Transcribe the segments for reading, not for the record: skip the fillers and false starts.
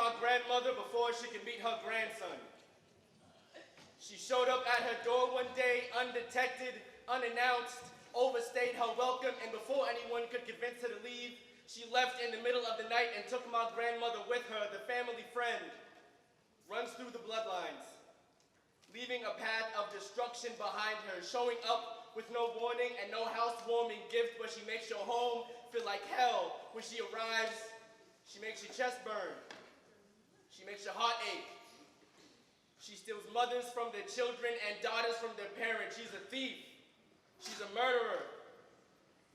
my grandmother before she could meet her grandson. She showed up at her door one day, undetected, unannounced, overstayed her welcome, and before anyone could convince her to leave, she left in the middle of the night and took my grandmother with her. The family friend runs through the bloodlines, leaving a path of destruction behind her, showing up with no warning and no housewarming gift, but she makes your home feel like hell. When she arrives, she makes your chest burn. She makes your heart ache. She steals mothers from their children and daughters from their parents. She's a thief. She's a murderer.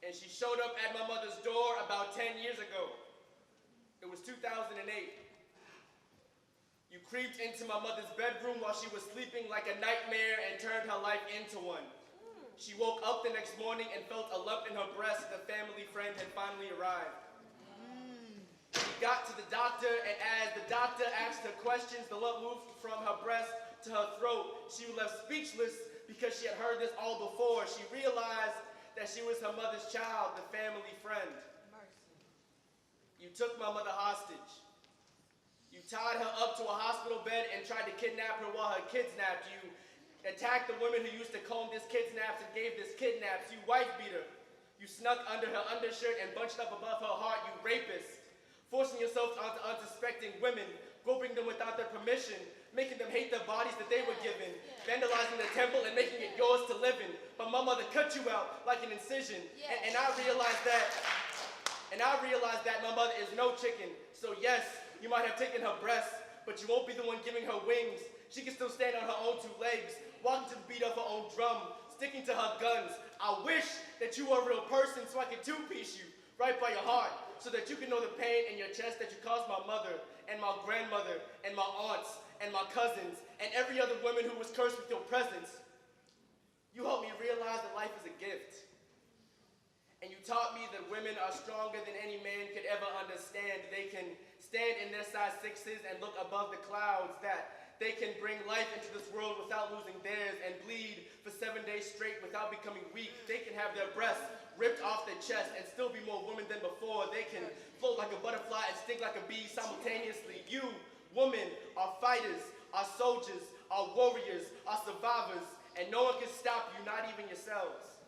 And she showed up at my mother's door about 10 years ago. It was 2008. You creeped into my mother's bedroom while she was sleeping like a nightmare and turned her life into one. She woke up the next morning and felt a lump in her breast. The family friend had finally arrived. She got to the doctor, and as the doctor asked her questions, the lump moved from her breast to her throat. She was left speechless because she had heard this all before. She realized that she was her mother's child, the family friend. You took my mother hostage. You tied her up to a hospital bed and tried to kidnap her while her kids napped. You attacked the women who used to comb this kid's naps and gave this kid naps. You wife beat her. You snuck under her undershirt and bunched up above her heart. You rapist. Forcing yourself onto unsuspecting women, groping them without their permission, making them hate the bodies that they were given, vandalizing the temple and making it yours to live in. But my mother cut you out like an incision. And I realized that my mother is no chicken. So yes, you might have taken her breasts, but you won't be the one giving her wings. She can still stand on her own two legs, walking to the beat of her own drum, sticking to her guns. I wish that you were a real person so I could two-piece you right by your heart, so that you can know the pain in your chest that you caused my mother and my grandmother and my aunts and my cousins and every other woman who was cursed with your presence. You helped me realize that life is a gift. And you taught me that women are stronger than any man could ever understand. They can stand in their size 6s and look above the clouds, that they can bring life into this world without losing theirs and bleed for 7 days straight without becoming weak. They can have their breasts ripped off their chest and still be more women than before. They can float like a butterfly and sting like a bee simultaneously. You, women, are fighters, are soldiers, are warriors, are survivors, and no one can stop you, not even yourselves.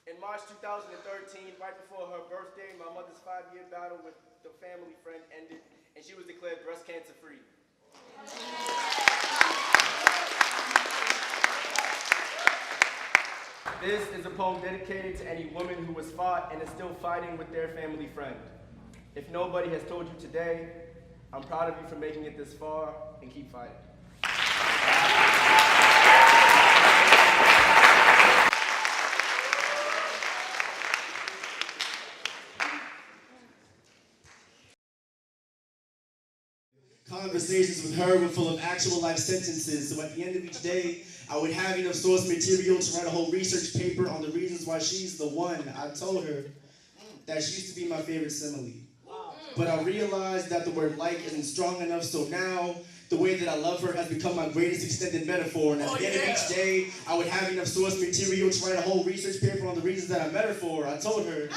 In March 2013, right before her birthday, my mother's 5-year battle with the family friend ended, and she was declared breast cancer free. This is a poem dedicated to any woman who was fought and is still fighting with their family friend. If nobody has told you today, I'm proud of you for making it this far, and keep fighting. Conversations with her were full of actual life sentences, so at the end of each day, I would have enough source material to write a whole research paper on the reasons why she's the one. I told her that she used to be my favorite simile. But I realized that the word like isn't strong enough, so now the way that I love her has become my greatest extended metaphor. And at the end of each day, I would have enough source material to write a whole research paper on the reasons that I met her for. I told her